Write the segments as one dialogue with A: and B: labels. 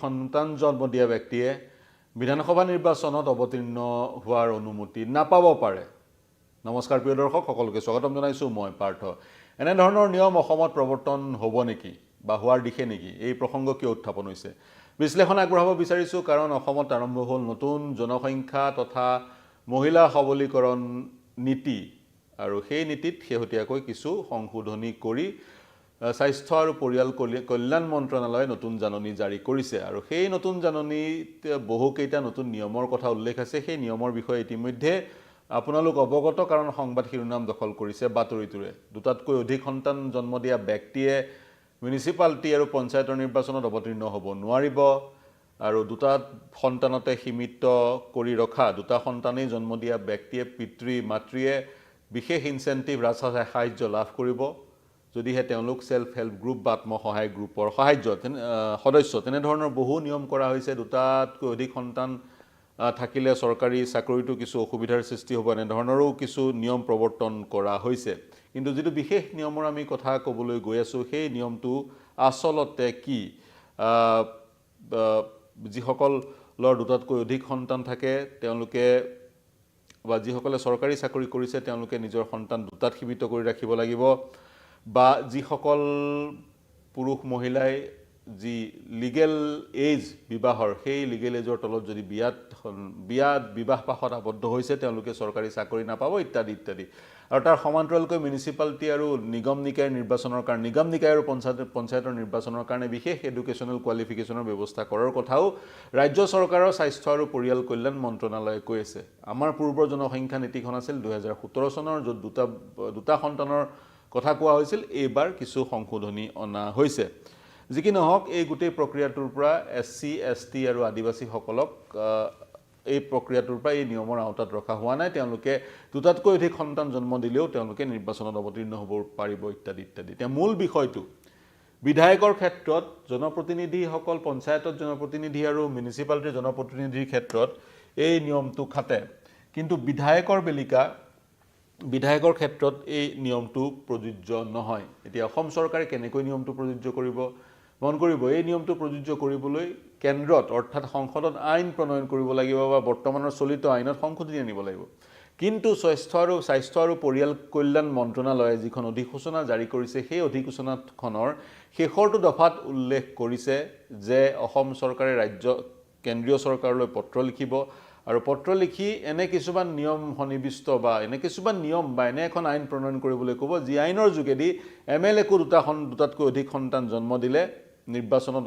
A: সন্তান জন্ম দিয়া ব্যক্তিয়ে বিধানসভা নিৰ্বাচনত অৱতীৰ্ণ হোৱাৰ অনুমতি নাপাব পাৰে। নমস্কাৰ প্ৰিয় দৰ্শক, সকলোকে স্বাগতম জনাইছোঁ। মই পাৰ্থ। এনে ধৰণৰ নিয়ম অসমত প্ৰৱৰ্তন হ'ব নেকি বা হোৱাৰ দিশে নেকি, এই প্ৰসংগ কিয় উত্থাপন হৈছে, বিশ্লেষণ আগবঢ়াব বিচাৰিছোঁ। কাৰণ অসমত আৰম্ভ হ'ল নতুন জনসংখ্যা তথা মহিলা সবলীকৰণ নীতি, আৰু সেই নীতিত শেহতীয়াকৈ কিছু সংশোধনী কৰি স্বাস্থ্য আৰু পৰিয়াল কল্যাণ মন্ত্ৰণালয়ে নতুন জাননী জাৰি কৰিছে। আৰু সেই নতুন জাননীত বহুকেইটা নতুন নিয়মৰ কথা উল্লেখ আছে। সেই নিয়মৰ বিষয়ে ইতিমধ্যে আপোনালোক অৱগত, কাৰণ সংবাদ শিৰোনাম দখল কৰিছে বাতৰিটোৰে। দুটাতকৈ অধিক সন্তান জন্ম দিয়া ব্যক্তিয়ে মিউনিচিপালিটি আৰু পঞ্চায়তৰ নিৰ্বাচনত অৱতীৰ্ণ হ'ব নোৱাৰিব। আৰু দুটা সন্তানতে সীমিত কৰি ৰখা দুটা সন্তানেই জন্ম দিয়া ব্যক্তিয়ে পিতৃ মাতৃয়ে বিশেষ ইনচেণ্টিভ সাহায্য লাভ কৰিব যদিহে তেওঁলোক ছেল্ফ হেল্প গ্ৰুপ বা আত্মসহায়ক গ্ৰুপৰ সদস্য। তেনেধৰণৰ বহু নিয়ম কৰা হৈছে। দুটাতকৈ অধিক সন্তান থাকিলে চৰকাৰী চাকৰিটো কিছু অসুবিধাৰ সৃষ্টি হ'ব, এনেধৰণৰো কিছু নিয়ম প্ৰৱৰ্তন কৰা হৈছে। কিন্তু যিটো বিশেষ নিয়মৰ আমি কথা ক'বলৈ গৈ আছোঁ, সেই নিয়মটো আচলতে কি? যিসকলৰ দুটাতকৈ অধিক সন্তান থাকে তেওঁলোকে, বা যিসকলে চৰকাৰী চাকৰি কৰিছে তেওঁলোকে নিজৰ সন্তান দুটাত সীমিত কৰি ৰাখিব লাগিব, বা যিসকল পুৰুষ মহিলাই যি লিগেল এজ বিবাহৰ, সেই লিগেল এজৰ তলত যদি বিবাহ পাশত আবদ্ধ হৈছে তেওঁলোকে চৰকাৰী চাকৰি নাপাব, ইত্যাদি ইত্যাদি। আৰু তাৰ সমান্তৰালকৈ মিউনিচিপালিটি আৰু নিগম নিকায়ৰ নিৰ্বাচনৰ কাৰণে, নিগম নিকায় আৰু পঞ্চায়তৰ নিৰ্বাচনৰ কাৰণে বিশেষ এডুকেশ্যনেল কোৱালিফিকেশ্যনৰ ব্যৱস্থা কৰাৰ কথাও ৰাজ্য চৰকাৰৰ স্বাস্থ্য আৰু পৰিয়াল কল্যাণ মন্ত্ৰণালয়ে কৈ আছে। আমাৰ পূৰ্বৰ জনসংখ্যা নীতিখন আছিল 2017 চনৰ, য'ত দুটা সন্তানৰ কথা কোৱা হৈছিল। এইবাৰ কিছু সংশোধনী অনা হৈছে। যি কি নহওক, এই গোটেই প্ৰক্ৰিয়াটোৰ পৰা SC, ST আৰু আদিবাসীসকলক এই প্ৰক্ৰিয়াটোৰ পৰা এই নিয়মৰ আওতাত ৰখা হোৱা নাই। তেওঁলোকে দুটাতকৈ অধিক সন্তান জন্ম দিলেও তেওঁলোকে নিৰ্বাচনত অৱতীৰ্ণ হ'ব পাৰিব, ইত্যাদি ইত্যাদি। এতিয়া মূল বিষয়টো, বিধায়কৰ ক্ষেত্ৰত জনপ্ৰতিনিধিসকল, পঞ্চায়তত জনপ্ৰতিনিধি আৰু মিউনিচিপালিটিৰ জনপ্ৰতিনিধিৰ ক্ষেত্ৰত এই নিয়মটো খাটে। কিন্তু বিধায়কৰ ক্ষেত্ৰত এই নিয়মটো প্ৰযোজ্য নহয়। এতিয়া অসম চৰকাৰে কেনেকৈ নিয়মটো প্ৰযোজ্য কৰিব? মন কৰিব, এই নিয়মটো প্ৰযোজ্য কৰিবলৈ কেন্দ্ৰত অৰ্থাৎ সংসদত আইন প্ৰণয়ন কৰিব লাগিব, বা বৰ্তমানৰ চলিত আইনত সংশোধনী আনিব লাগিব। কিন্তু স্বাস্থ্য আৰু পৰিয়াল কল্যাণ মন্ত্ৰণালয়ে যিখন অধিসূচনা জাৰি কৰিছে, সেই অধিসূচনাখনৰ শেষৰটো দফাত উল্লেখ কৰিছে যে অসম চৰকাৰে কেন্দ্ৰীয় চৰকাৰলৈ পত্ৰ লিখিব, আৰু পত্ৰ লিখি এনে কিছুমান নিয়ম সন্নিৱিষ্ট বা এনে কিছুমান নিয়ম বা এনে এখন আইন প্ৰণয়ন কৰিবলৈ ক'ব, যি আইনৰ যোগেদি MLAকো দুটাতকৈ অধিক সন্তান জন্ম দিলে নিৰ্বাচনত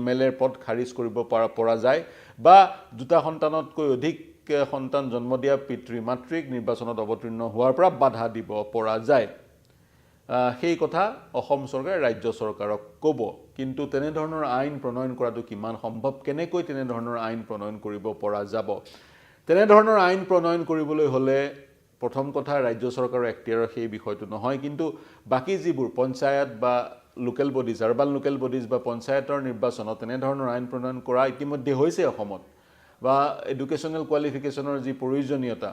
A: MLAৰ পদ খাৰিজ কৰিব পৰা যায়, বা দুটা সন্তানতকৈ অধিক সন্তান জন্ম দিয়া পিতৃ মাতৃক নিৰ্বাচনত অৱতীৰ্ণ হোৱাৰ পৰা বাধা দিব পৰা যায়। সেই কথা অসম চৰকাৰে ৰাজ্য চৰকাৰক ক'ব। কিন্তু তেনেধৰণৰ আইন প্ৰণয়ন কৰাটো কিমান সম্ভৱ? কেনেকৈ তেনেধৰণৰ আইন প্ৰণয়ন কৰিব পৰা যাব? তেনেধৰণৰ আইন প্ৰণয়ন কৰিবলৈ হ'লে প্ৰথম কথা, ৰাজ্য চৰকাৰৰ এখতিয়াৰৰ সেই বিষয়টো নহয়। কিন্তু বাকী যিবোৰ পঞ্চায়ত বা local bodies, urban local bodies বা পঞ্চায়তৰ নিৰ্বাচনত তেনেধৰণৰ আইন প্ৰণয়ন কৰা ইতিমধ্যে হৈছে অসমত। বা এডুকেশ্যনেল কোৱালিফিকেশ্যনৰ যি প্ৰয়োজনীয়তা,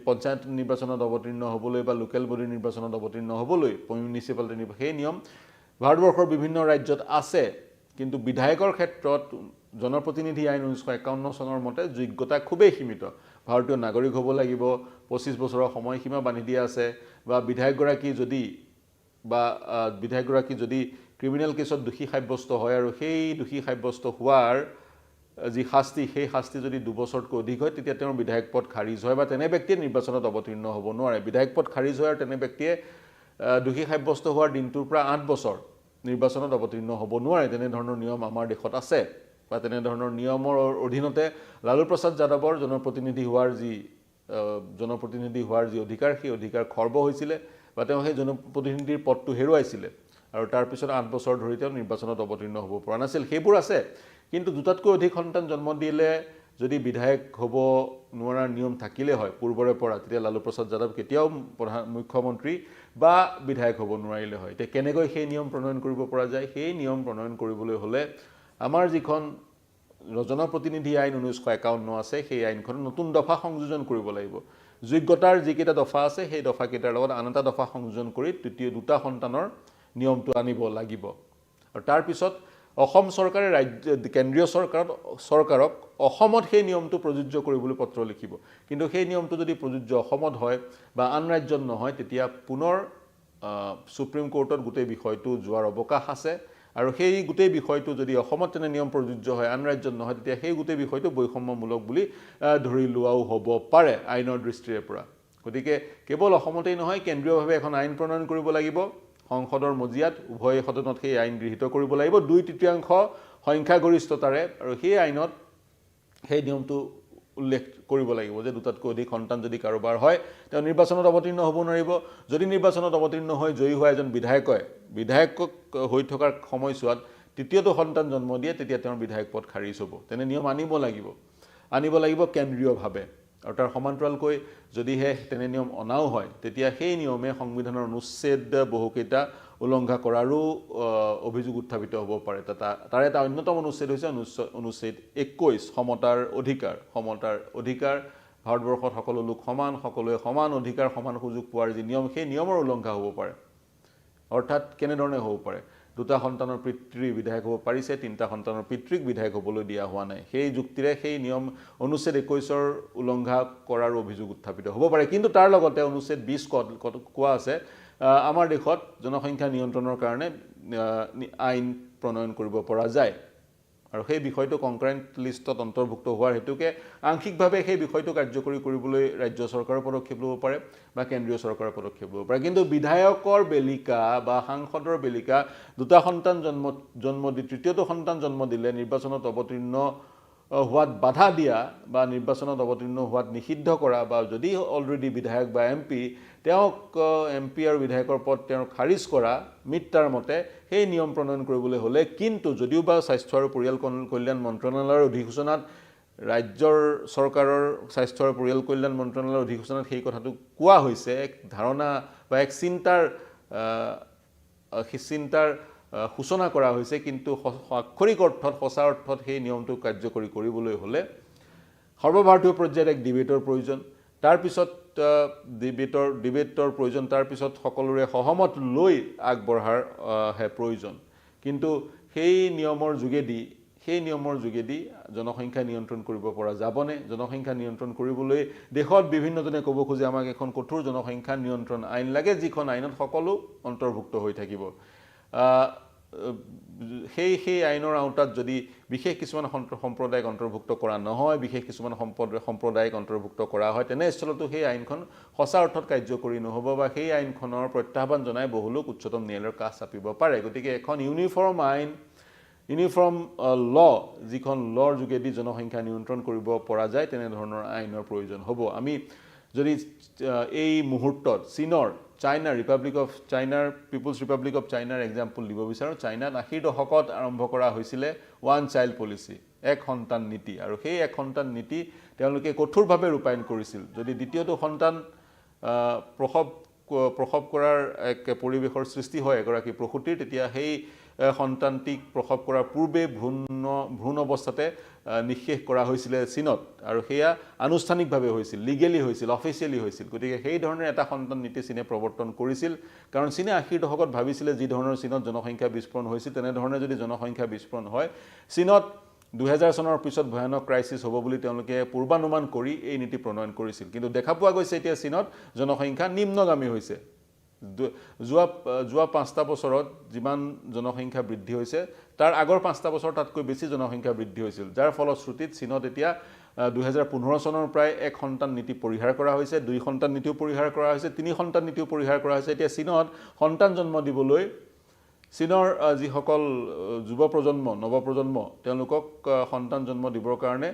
A: পঞ্চায়ত নিৰ্বাচনত অৱতীৰ্ণ হ'বলৈ বা লোকেল বডি নিৰ্বাচনত অৱতীৰ্ণ হ'বলৈ, মিউনিচিপালিটি সেই নিয়ম ভাৰতবৰ্ষৰ বিভিন্ন ৰাজ্যত আছে। কিন্তু বিধায়কৰ ক্ষেত্ৰত জনপ্ৰতিনিধি আইন 1951 চনৰ মতে যোগ্যতা খুবেই সীমিত। ভাৰতীয় নাগৰিক হ'ব লাগিব, 25 বছৰৰ সময়সীমা বান্ধি দিয়া আছে, বা বিধায়কগৰাকী যদি ক্ৰিমিনেল কেছত দোষী সাব্যস্ত হয়, আৰু সেই দোষী সাব্যস্ত হোৱাৰ যি শাস্তি, সেই শাস্তি যদি 2 বছৰতকৈ অধিক হয়, তেতিয়া তেওঁৰ বিধায়ক পদ খাৰিজ হয়, বা তেনে ব্যক্তিয়ে নিৰ্বাচনত অৱতীৰ্ণ হ'ব নোৱাৰে। বিধায়ক পদ খাৰিজ হয় আৰু তেনে ব্যক্তিয়ে দোষী সাব্যস্ত হোৱাৰ দিনটোৰ পৰা 8 বছৰ নিৰ্বাচনত অৱতীৰ্ণ হ'ব নোৱাৰে। তেনেধৰণৰ নিয়ম আমাৰ দেশত আছে, বা তেনেধৰণৰ নিয়মৰ অধীনতে লালু প্ৰসাদ যাদৱৰ জনপ্ৰতিনিধি হোৱাৰ যি অধিকাৰ, সেই অধিকাৰ খৰ্ব হৈছিলে, বা তেওঁ সেই জনপ্ৰতিনিধিৰ পদটো হেৰুৱাইছিলে, আৰু তাৰপিছত 8 বছৰ ধৰি তেওঁ নিৰ্বাচনত অৱতীৰ্ণ হ'ব পৰা নাছিল। সেইবোৰ আছে। কিন্তু দুটাতকৈ অধিক সন্তান জন্ম দিলে যদি বিধায়ক হ'ব নোৱাৰাৰ নিয়ম থাকিলে হয় পূৰ্বৰে পৰা, তেতিয়া লালু প্ৰসাদ যাদৱ কেতিয়াও মুখ্যমন্ত্ৰী বা বিধায়ক হ'ব নোৱাৰিলে হয়। এতিয়া কেনেকৈ সেই নিয়ম প্ৰণয়ন কৰিব পৰা যায়? সেই নিয়ম প্ৰণয়ন কৰিবলৈ হ'লে আমাৰ যিখন জনপ্ৰতিনিধি আইন 1951 আছে, সেই আইনখন নতুন দফা সংযোজন কৰিব লাগিব। যোগ্যতাৰ যিকেইটা দফা আছে, সেই দফাকেইটাৰ লগত আন এটা দফা সংযোজন কৰি দুটা সন্তানৰ নিয়মটো আনিব লাগিব। আৰু তাৰপিছত অসম চৰকাৰে কেন্দ্ৰীয় চৰকাৰক অসমত সেই নিয়মটো প্ৰযোজ্য কৰিবলৈ পত্ৰ লিখিব কিন্তু সেই নিয়মটো যদি প্ৰযোজ্য অসমত হয় বা আন ৰাজ্যত নহয় তেতিয়া পুনৰ সুপ্ৰিম কোৰ্টত গোটেই বিষয়টো যোৱাৰ অৱকাশ আছে আৰু সেই গোটেই বিষয়টো যদি অসমত তেনে নিয়ম প্ৰযোজ্য হয় আন ৰাজ্যত নহয় তেতিয়া সেই গোটেই বিষয়টো বৈষম্যমূলক বুলি ধৰি লোৱাও হ'ব পাৰে আইনৰ দৃষ্টিৰে পৰা গতিকে কেৱল অসমতেই নহয় কেন্দ্ৰীয়ভাৱে এখন আইন প্ৰণয়ন কৰিব লাগিব সংসদৰ মজিয়াত উভয় সদনত সেই আইন গৃহীত কৰিব লাগিব 2/3 সংখ্যাগৰিষ্ঠতাৰে আৰু সেই আইনত সেই নিয়মটো উল্লেখ কৰিব লাগিব যে দুটাতকৈ অধিক সন্তান যদি কাৰোবাৰ হয় তেওঁ নিৰ্বাচনত অৱতীৰ্ণ হ'ব নোৱাৰিব যদি নিৰ্বাচনত অৱতীৰ্ণ হৈ জয়ী হোৱা এজন বিধায়ক হৈ থকাৰ সময়ছোৱাত তৃতীয়টো সন্তান জন্ম দিয়ে তেতিয়া তেওঁৰ বিধায়ক পদ খাৰিজ হ'ব তেনে নিয়ম আনিব লাগিব কেন্দ্ৰীয়ভাৱে আৰু তাৰ সমান্তৰালকৈ যদিহে তেনে নিয়ম অনাও হয় তেতিয়া সেই নিয়মে সংবিধানৰ অনুচ্ছেদ বহুকেইটা উলংঘা কৰাৰো অভিযোগ উত্থাপিত হ'ব পাৰে তাৰ এটা অন্যতম অনুচ্ছেদ হৈছে অনুচ্ছেদ 21 সমতাৰ অধিকাৰ ভাৰতবৰ্ষত সকলো লোক সমান সকলোৱে সমান অধিকাৰ সমান সুযোগ পোৱাৰ যি নিয়ম সেই নিয়মৰ উলংঘা হ'ব পাৰে অৰ্থাৎ কেনেধৰণে হ'ব পাৰে দুটা সন্তানৰ পিতৃ বিধায়ক হ'ব পাৰিছে তিনিটা সন্তানৰ পিতৃক বিধায়ক হ'বলৈ দিয়া হোৱা নাই সেই যুক্তিৰে সেই নিয়ম অনুচ্ছেদ 21ৰ উলংঘা কৰাৰ অভিযোগ উত্থাপিত হ'ব পাৰে কিন্তু তাৰ লগতে অনুচ্ছেদ 20 কোৱা আছে আমাৰ দেশত জনসংখ্যা নিয়ন্ত্ৰণৰ কাৰণে আইন প্ৰণয়ন কৰিব পৰা যায় আৰু সেই বিষয়টো কনকাৰেন্ট লিষ্টত অন্তৰ্ভুক্ত হোৱাৰ হেতুকে আংশিকভাৱে সেই বিষয়টো কাৰ্যকৰী কৰিবলৈ ৰাজ্য চৰকাৰৰ পদক্ষেপ ল'ব পাৰে বা কেন্দ্ৰীয় চৰকাৰৰ পদক্ষেপ ল'ব পাৰে কিন্তু বিধায়কৰ বেলিকা বা সাংসদৰ বেলিকা দুটা সন্তান জন্ম দি তৃতীয়টো সন্তান জন্ম দিলে নিৰ্বাচনত অৱতীৰ্ণ হোৱাত বাধা দিয়া বা নিৰ্বাচনত অৱতীৰ্ণ হোৱাত নিষিদ্ধ কৰা বা যদি অলৰেডি বিধায়ক বা এমপি তেওঁক এমপি আৰু বিধায়কৰ পদ তেওঁৰ খাৰিজ কৰা মিটাৰ মতে সেই নিয়ম প্ৰণয়ন কৰিবলৈ হ'লে কিন্তু যদিও বা স্বাস্থ্য আৰু পৰিয়াল কল্যাণ মন্ত্ৰণালয়ৰ অধিসূচনাত ৰাজ্যৰ চৰকাৰৰ স্বাস্থ্য আৰু পৰিয়াল কল্যাণ মন্ত্ৰণালয়ৰ অধিসূচনাত সেই কথাটো কোৱা হৈছে এক ধাৰণা বা এক চিন্তাৰ সূচনা কৰা হৈছে কিন্তু আক্ষৰিক অৰ্থত সঁচা অৰ্থত সেই নিয়মটো কাৰ্যকৰী কৰিবলৈ হ'লে সৰ্বভাৰতীয় পৰ্যায়ত এক ডিবেটৰ প্ৰয়োজন তাৰ পিছত ডিবেটৰ প্ৰয়োজন তাৰ পিছত সকলোৰে সহমত লৈ আগবঢ়াৰ প্ৰয়োজন কিন্তু সেই নিয়মৰ যোগেদি জনসংখ্যা নিয়ন্ত্ৰণ কৰিব পৰা যাবনে জনসংখ্যা নিয়ন্ত্ৰণ কৰিবলৈ দেশত বিভিন্নজনে ক'ব খোজে আমাক এখন কঠোৰ জনসংখ্যা নিয়ন্ত্ৰণ আইন লাগে যিখন আইনত সকলো অন্তৰ্ভুক্ত হৈ থাকিব সেই আইনৰ আওতাত যদি বিশেষ কিছুমান সম্প্ৰদায়ক অন্তৰ্ভুক্ত কৰা নহয় বিশেষ কিছুমান সম্প্ৰদায়ক অন্তৰ্ভুক্ত কৰা হয় তেনে স্থলতো সেই আইনখন সঁচা অৰ্থত কাৰ্যকৰী নহ'ব বা সেই আইনখনৰ প্ৰত্যাহ্বান জনাই বহু লোক উচ্চতম ন্যায়ালয়ৰ কাষ চাপিব পাৰে গতিকে এখন ইউনিফৰ্ম ল যিখন লৰ যোগেদি জনসংখ্যা নিয়ন্ত্ৰণ কৰিব পৰা যায় তেনেধৰণৰ আইনৰ প্ৰয়োজন হ'ব আমি যদি এই মুহূৰ্তত চাইনাৰ পিপুলছ ৰিপাব্লিক অফ চাইনাৰ এক্সাম্পল দিব বিচাৰোঁ চাইনাত 80ৰ দশকত আৰম্ভ কৰা হৈছিলে ওৱান চাইল্ড পলিচি এক সন্তান নীতি আৰু সেই এক সন্তান নীতি তেওঁলোকে কঠোৰভাৱে ৰূপায়ণ কৰিছিল যদি দ্বিতীয়টো সন্তান প্ৰসৱ কৰাৰ এক পৰিৱেশৰ সৃষ্টি হয় এগৰাকী প্ৰসূতিৰ তেতিয়া সেই সন্তানটিক প্ৰসৱ কৰাৰ পূৰ্বে ভ্ৰূণ অৱস্থাতে নিষেধ কৰা হৈছিলে চীনত আৰু সেয়া আনুষ্ঠানিকভাৱে হৈছিল লিগেলি হৈছিল অফিচিয়েলি হৈছিল গতিকে সেই ধৰণৰ এটা সন্তান নীতি চীনে প্ৰৱৰ্তন কৰিছিল কাৰণ চীনে 80ৰ দশকত ভাবিছিলে যি ধৰণৰ চীনত জনসংখ্যা বিস্ফোৰণ হৈছিল তেনেধৰণে যদি জনসংখ্যা বিস্ফোৰণ হয় চীনত 2000 চনৰ পিছত ভয়ানক ক্ৰাইচিছ হ'ব বুলি তেওঁলোকে পূৰ্বানুমান কৰি এই নীতি প্ৰণয়ন কৰিছিল কিন্তু দেখা পোৱা গৈছে এতিয়া চীনত জনসংখ্যা নিম্নগামী হৈছে যোৱা 5টা বছৰত যিমান জনসংখ্যা বৃদ্ধি হৈছে তাৰ আগৰ 5টা বছৰ তাতকৈ বেছি জনসংখ্যা বৃদ্ধি হৈছিল যাৰ ফলশ্ৰুতিত চীনত এতিয়া 2015 চনৰ প্ৰায় এক সন্তান নীতি পৰিহাৰ কৰা হৈছে দুই সন্তান নীতিও পৰিহাৰ কৰা হৈছে তিনি সন্তান নীতিও পৰিহাৰ কৰা হৈছে এতিয়া চীনত সন্তান জন্ম দিবলৈ চীনৰ যিসকল নৱপ্ৰজন্ম তেওঁলোকক সন্তান জন্ম দিবৰ কাৰণে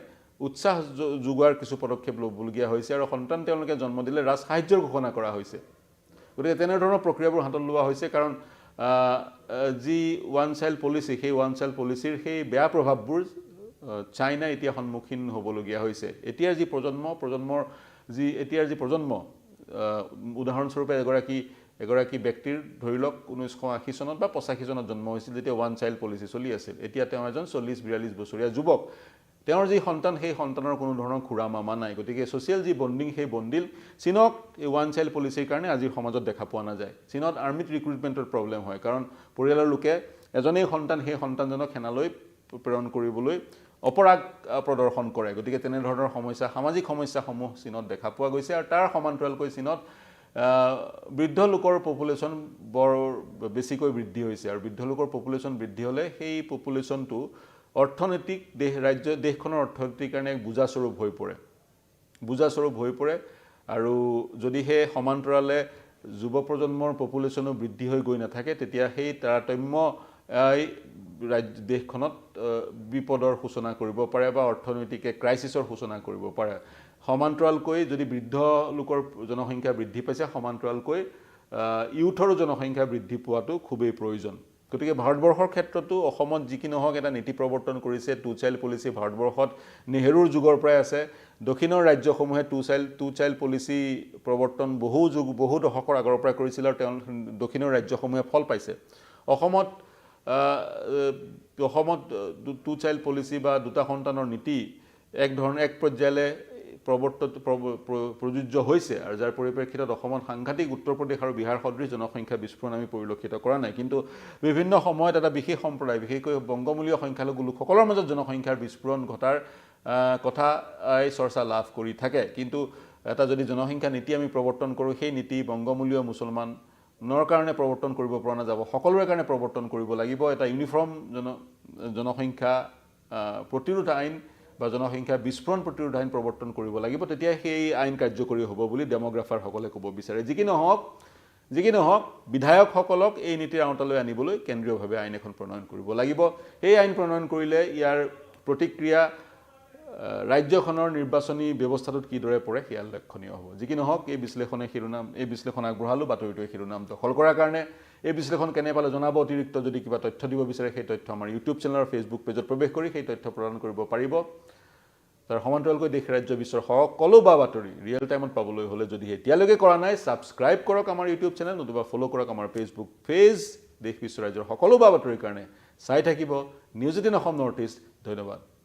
A: উৎসাহ যোগোৱাৰ কিছু পদক্ষেপ ল'বলগীয়া হৈছে আৰু সন্তান তেওঁলোকে জন্ম দিলে ৰাজসাহায্যৰ ঘোষণা কৰা হৈছে গতিকে তেনেধৰণৰ প্ৰক্ৰিয়াবোৰ হাতত লোৱা হৈছে কাৰণ যি ওৱান চাইল্ড পলিচি সেই ওৱান চাইল্ড পলিচিৰ সেই বেয়া প্ৰভাৱবোৰ চাইনা এতিয়া সন্মুখীন হ'বলগীয়া হৈছে এতিয়াৰ যি প্ৰজন্ম উদাহৰণস্বৰূপে এগৰাকী ব্যক্তিৰ ধৰি লওক 1980 চনত বা 85 চনত জন্ম হৈছিল যেতিয়া ওৱান চাইল্ড পলিচি চলি আছিল এতিয়া তেওঁ এজন 40-42 বছৰীয়া যুৱক তেওঁৰ যি সন্তান সেই সন্তানৰ কোনো ধৰণৰ খুৰা মামা নাই গতিকে সোশ্যাল যি বন্ডিং সেই বন্ডিল চীনক এই ওৱান চাইল্ড পলিচিৰ কাৰণে আজিৰ সমাজত দেখা পোৱা নাযায় চীনত আৰ্মিত ৰিক্ৰুটমেণ্টৰ প্ৰব্লেম হয় কাৰণ পৰিয়ালৰ লোকে এজনেই সন্তান সেই সন্তানজনক সেনালৈ প্ৰেৰণ কৰিবলৈ অপৰাগ প্ৰদৰ্শন কৰে গতিকে তেনে ধৰণৰ সমস্যা সামাজিক সমস্যাসমূহ চীনত দেখা পোৱা গৈছে আৰু তাৰ সমান্তৰালকৈ চীনত বৃদ্ধ লোকৰ পপুলেশ্যন বৰ বেছিকৈ বৃদ্ধি হৈছে আৰু বৃদ্ধ লোকৰ পপুলেশ্যন বৃদ্ধি হ'লে সেই পপুলেশ্যনটো অৰ্থনৈতিক দেশখনৰ অৰ্থনীতিৰ কাৰণে এক বুজাস্বৰূপ হৈ পৰে আৰু যদিহে সমান্তৰালে যুৱ প্ৰজন্মৰ পপুলেশ্যনো বৃদ্ধি হৈ গৈ নাথাকে তেতিয়া সেই তাৰতম্য দেশখনত বিপদৰ সূচনা কৰিব পাৰে বা অৰ্থনৈতিক ক্ৰাইচিছৰ সূচনা কৰিব পাৰে সমান্তৰালকৈ যদি বৃদ্ধ লোকৰ জনসংখ্যা বৃদ্ধি পাইছে সমান্তৰালকৈ ইউথৰো জনসংখ্যা বৃদ্ধি পোৱাটো খুবেই প্ৰয়োজন গতিকে ভাৰতবৰ্ষৰ ক্ষেত্ৰতো অসমত যি কি নহওক এটা নীতি প্ৰৱৰ্তন কৰিছে টু চাইল্ড পলিচি ভাৰতবৰ্ষত নেহেৰুৰ যুগৰ পৰাই আছে দক্ষিণৰ ৰাজ্যসমূহে টু চাইল্ড পলিচি প্ৰৱৰ্তন বহু দশকৰ আগৰ পৰা কৰিছিল আৰু তেওঁ দক্ষিণৰ ৰাজ্যসমূহে ফল পাইছে অসমত টু চাইল্ড পলিচি বা দুটা সন্তানৰ নীতি এক পৰ্যায়লৈ প্ৰযোজ্য হৈছে আৰু যাৰ পৰিপ্ৰেক্ষিতত অসমত সাংঘাতিক উত্তৰ প্ৰদেশ আৰু বিহাৰ সদৃশ জনসংখ্যা বিস্ফোৰণ আমি পৰিলক্ষিত কৰা নাই কিন্তু বিভিন্ন সময়ত এটা বিশেষ সম্প্ৰদায় বিশেষকৈ বংগমূলীয় সংখ্যালঘু লোকসকলৰ মাজত জনসংখ্যাৰ বিস্ফোৰণ ঘটাৰ কথা চৰ্চা লাভ কৰি থাকে কিন্তু এটা যদি জনসংখ্যা নীতি আমি প্ৰৱৰ্তন কৰোঁ সেই নীতি বংগমূলীয় মুছলমানৰ কাৰণে প্ৰৱৰ্তন কৰিব পৰা নাযাব সকলোৰে কাৰণে প্ৰৱৰ্তন কৰিব লাগিব এটা ইউনিফৰ্ম জনসংখ্যা প্ৰতিৰোধ আইন বা জনসংখ্যা বিস্ফোৰণ প্ৰতিৰোধ আইন প্ৰৱৰ্তন কৰিব লাগিব তেতিয়া সেই আইন কাৰ্যকৰী হ'ব বুলি ডেমোগ্ৰাফাৰসকলে ক'ব বিচাৰে যি কি নহওক বিধায়কসকলক এই নীতিৰ আওতালৈ আনিবলৈ কেন্দ্ৰীয়ভাৱে আইন এখন প্ৰণয়ন কৰিব লাগিব এই আইন প্ৰণয়ন কৰিলে ইয়াৰ প্ৰতিক্ৰিয়া ৰাজ্যখনৰ নিৰ্বাচনী ব্যৱস্থাটোত কিদৰে পৰে সেয়া লক্ষণীয় হ'ব যি কি নহওক এই বিশ্লেষণ আগবঢ়ালোঁ বাতৰিটোৱে শিৰোনাম দখল কৰাৰ কাৰণে এই বিশ্লেষণ কেনে পালে জনাব অতিৰিক্ত যদি কিবা তথ্য দিব বিচাৰে সেই তথ্য আমাৰ ইউটিউব চেনেল আৰু ফেচবুক পেজত প্ৰৱেশ কৰি সেই তথ্য প্ৰদান কৰিব পাৰিব তাৰ সমান্তৰালকৈ দেশ ৰাজ্য বিশ্বৰ সকলো বাতৰি ৰিয়েল টাইমত পাবলৈ হ'লে যদি এতিয়ালৈকে কৰা নাই ছাবস্ক্ৰাইব কৰক আমাৰ ইউটিউব চেনেল নতুবা ফ'ল' কৰক আমাৰ ফেচবুক পেজ দেশ বিশ্ব ৰাজ্যৰ সকলো বাতৰিৰ কাৰণে চাই থাকিব নিউজ 18 অসম নৰ্থ ইষ্ট ধন্যবাদ